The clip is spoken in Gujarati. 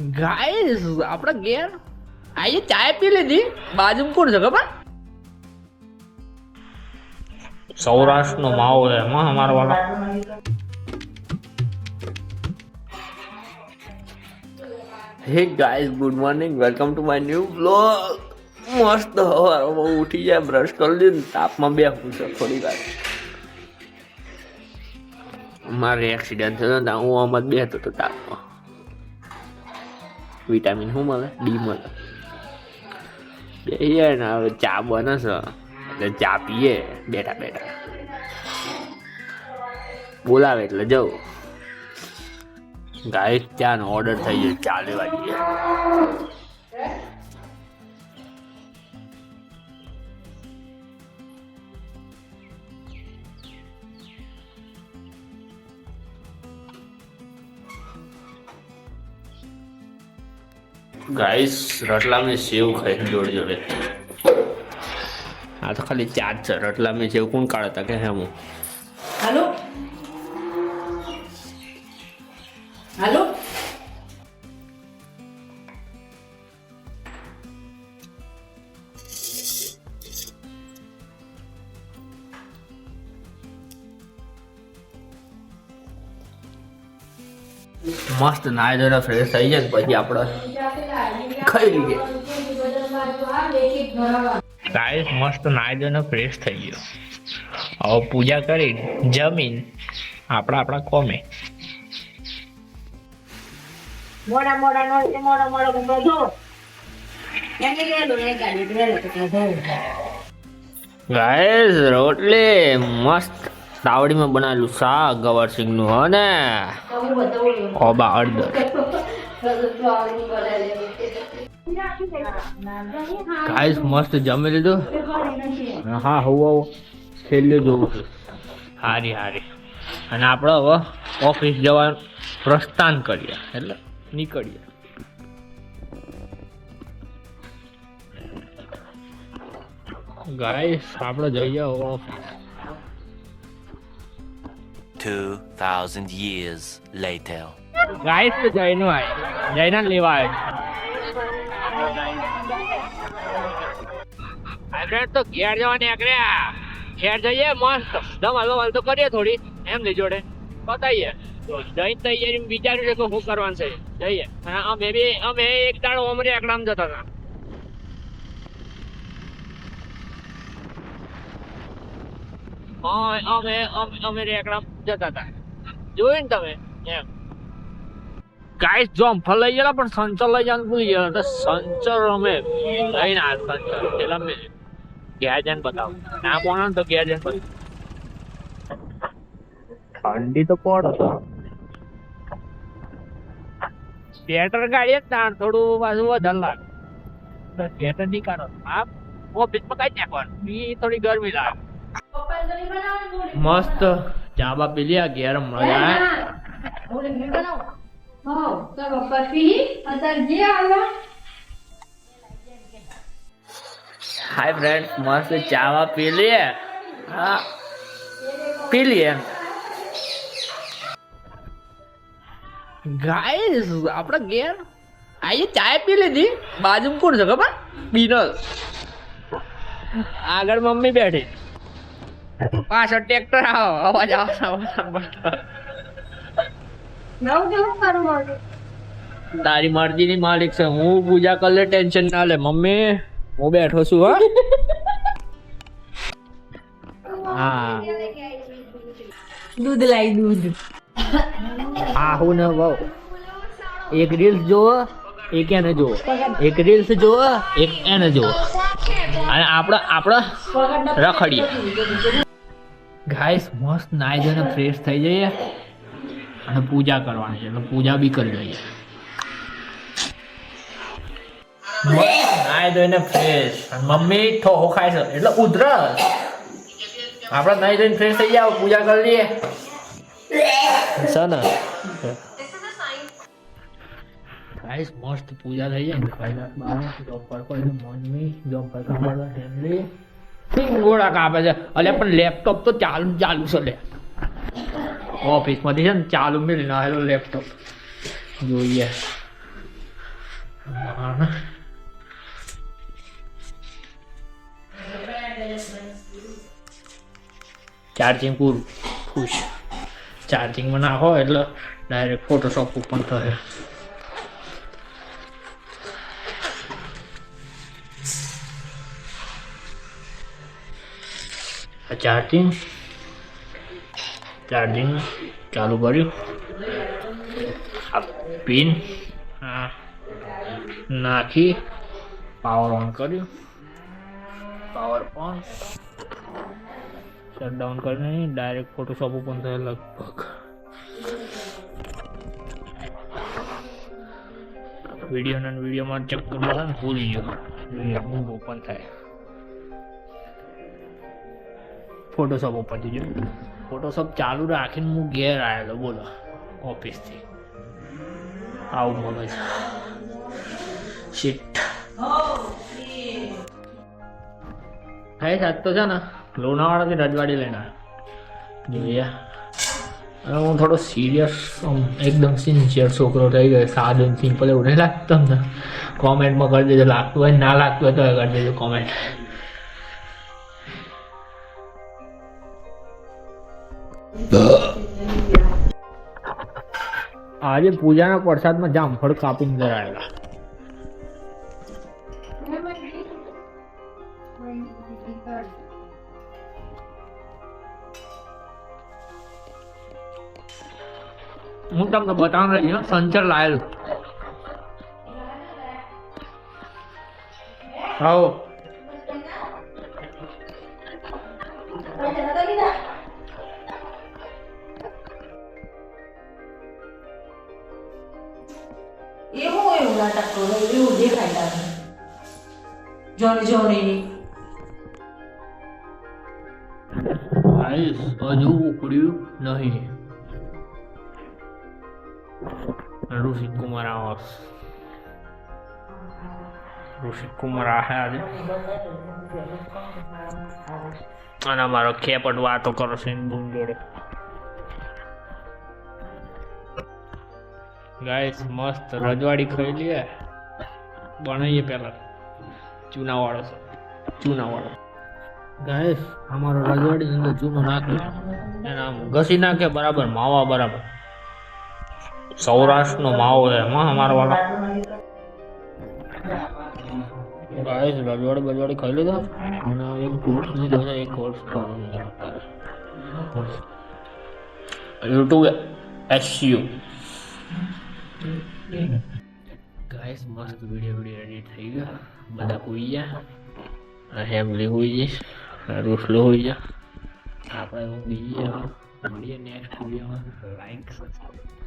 ગાઈસ આપણા ઘેર આઈએ ચાય પી લીધી. બાજુમાં કોણ છે ખબર? સૌરાષ્ટ્રનો માવો છે એમાં અમારો વાળો. હે guys, good morning, welcome to my new blog. મસ્ત સવારમાં ઉઠી જાય, બ્રશ કરી લીધું, તાપમાં બેસું છે થોડી વાર. મારે એક્સિડન્ટ થયો તો હું આમાં જ બેસતો હતો તાપમાં. વિટામિન શું મળે? ડી મળે. બેસીએ ને હવે ચા બને છે એટલે ચા પીએ બેઠા બેઠા. બોલાવે એટલે જવું. ગાઈસ ચાનો ઓર્ડર થઈ ગયો, ચા લેવા જઈએ. ગાઈસ રટલા મેં સેવ ખાઈ જોડે જોડે. આ તો ખાલી ચા જ છે. રટલા મેં સેવ કોણ કાઢતા કે હું? હાલો હાલો મસ્ત નાઈ ધોઈને ફ્રેશ થઈ જાય પછી આપણે ખાઈ લઈએ. ગાઈસ મસ્ત નાઈ ધોઈને ફ્રેશ થઈ ગયો. હવે પૂજા કરી જમીન આપણા કોમે. મોડા મોડા નો મોડા મોડા બધો એની ગેલો એ ગાડી ગેલો તો કહો ગાઈસ રોટલી મસ્ત તાવડીમાં બનાવેલું શાક ગવારસિંગનું હો ને ઓબા અડદ. ગાઈસ મસ્ત જમી લીધું. હા હું છેલ્લે જોઉં છું. હારી હારી. અને આપણે હવે ઓફિસ જવાનું પ્રસ્થાન કરીએ એટલે નીકળીએ. ગાઈસ આપણે જઈએ ઓફિસ. 2,000 years later. ગાઈસ તો જઈને લેવા આવ્યો તો ઘેર જવા નીકળ્યા. ઘેર જઈએ મસ્ત ધમાલ તો કરીએ થોડી એમની જોડે બતાવીએ. જઈને તૈયારી વિચાર્યું છે કે શું કરવાનું છે. જઈએ અમે એક દાડો અમરે એકલામ જતા હતા. અમે રેકડા જતા હતા. જોયું ને તમે એમ. ગાઈસ જમ્ફર લઈ ગયેલા પણ સંચર લઈ જવાનું ભૂલી ગયા. તો સંચર અમે લઈને આવ્યા. સંચર એટલે અમે ઘેર જઈને બતાવું ના પોણા તો ઘેર જઈને બતાવું. ઠંડી તો પડે. સ્વેટર ગાડીએ તાણ થોડું પાછું વધારે લાગે. સ્વેટર નહીં કાઢો. આ ઓફિસમાં કઈ નાખવાનું થોડી ગરમી લાગે. મસ્ત ચા બા પી લ્યા. ઘેર મજા હાય ફ્રેન્ડ, મસ્ત ચા બા પી લે. હા પી લઈએ. ગાઈસ આપણા ઘેર આઈએ ચાય પી લીધી. બાજુમાં કોણ છે ખબર? બિનલ. આગળ મમ્મી બેઠી, પાછળ ટ્રેક્ટર આવો અવાજ તારી મરજી ની માલિક છે. હું પૂજા કરી લે, ટેન્શન ના લે. મમ્મી હું બેઠો છું. હા દૂધ લાઈ દૂધ. હા હું ને બહુ એક રીલ્સ જોવો, એક એને જોવો. એક રીલ્સ જોવો, એક એને જોવો. અને આપણે રખડીએ. ગાઈસ મસ્ત નાઈ ધોઈને ફ્રેશ થઈ જઈએ અને પૂજા કરવાની છે એટલે પૂજા બી કરી લઈએ. નાઈ ધોઈને ફ્રેશ. મમ્મી ઠોહો ખાય છે એટલે ઉધરસ. આપણે નાઈ ધોઈને ફ્રેશ થઈ જાવ, પૂજા કરી લઈએ. સને ગાઈસ મસ્ત પૂજા થઈ જાય. મમ્મી જોબ પર ફેમિલી ગોળા કાપે છે. અલ્યા પણ લેપટોપ તો ચાલુ છે. લે ઓફિસમાંથી છે ને ચાલુ મિલી ના લેપટોપ જોઈએ. ચાર્જિંગ પૂરું ખુશ ચાર્જિંગમાં નાખો એટલે ડાયરેક્ટ ફોટોશોપ ઓપન થાય. ચાર્જિંગ ચાલુ કર્યું. આ પિન નાખી પાવર ઓન કર્યું. પાવર ઓન શટ ડાઉન કરીને ડાયરેક્ટ ફોટોશોપ ઓપન થાય લગભગ. વિડીયોમાં ચેક કરવાનું ભૂલી ગયો ઓપન થાય. ફોટોશોપ ઓપન થઈ ગયું. ફોટોશોપ ચાલુ રાખીને હું ઘેર આવેલો બોલો ઓફિસથી. આવું મગજ શીટ થાય સાત તો છે ને લોનાવાડાથી રજવાડી લઈને આવ્યો જોઈએ. અને હું થોડો સિરિયસ એકદમ સિન્સિયર છોકરો થઈ ગયો. સાદું સિમ્પલ એવું નહીં લાગતું તમને? કોમેન્ટમાં કરી દેજો. લાગતું હોય ના લાગતું હોય તો કરી દેજો કોમેન્ટ. આજે પૂજાના પ્રસાદમાં જામફળ કાપીને ધરાયેલા. હું તમને બતાવવાનું રહી સંચર લાયેલું. આવો એવું નાટક કરો એવું દેખાય તારે જોની હજુ ઉકળ્યું નહીં. ઋષિક કુમાર આવાસ આજે અને અમારો ખેપટ વાતો કરો છે જોડે. ગાઈસ મસ્ત રજવાડી ખાઈ લઈએ. બનાવીએ પહેલા ચૂનાવાળો ગાઈસ. અમારો રજવાડી અંદર ચૂનો નાખ્યો એને આમ ઘસી નાખે બરાબર. માવા બરાબર સૌરાષ્ટ્રનો માવો છે એમાં અમારો વાળો. ગાઈસ રજવાડી ખાઈ લીધો અને એક કોર્સ લીધો છે. એક કોર્સ યુટ્યુબ SU ગાઈસ મસ્ત વિડીયો એડિટ થઈ ગયો. બધા હોઈ ગયા. હેમલી હોઈ ગઈ. રૂસલો હોઈ ગયા. આપણે નેક્સ્ટ વિડીયોમાં લાઈક સબસ્ક્રાઈબ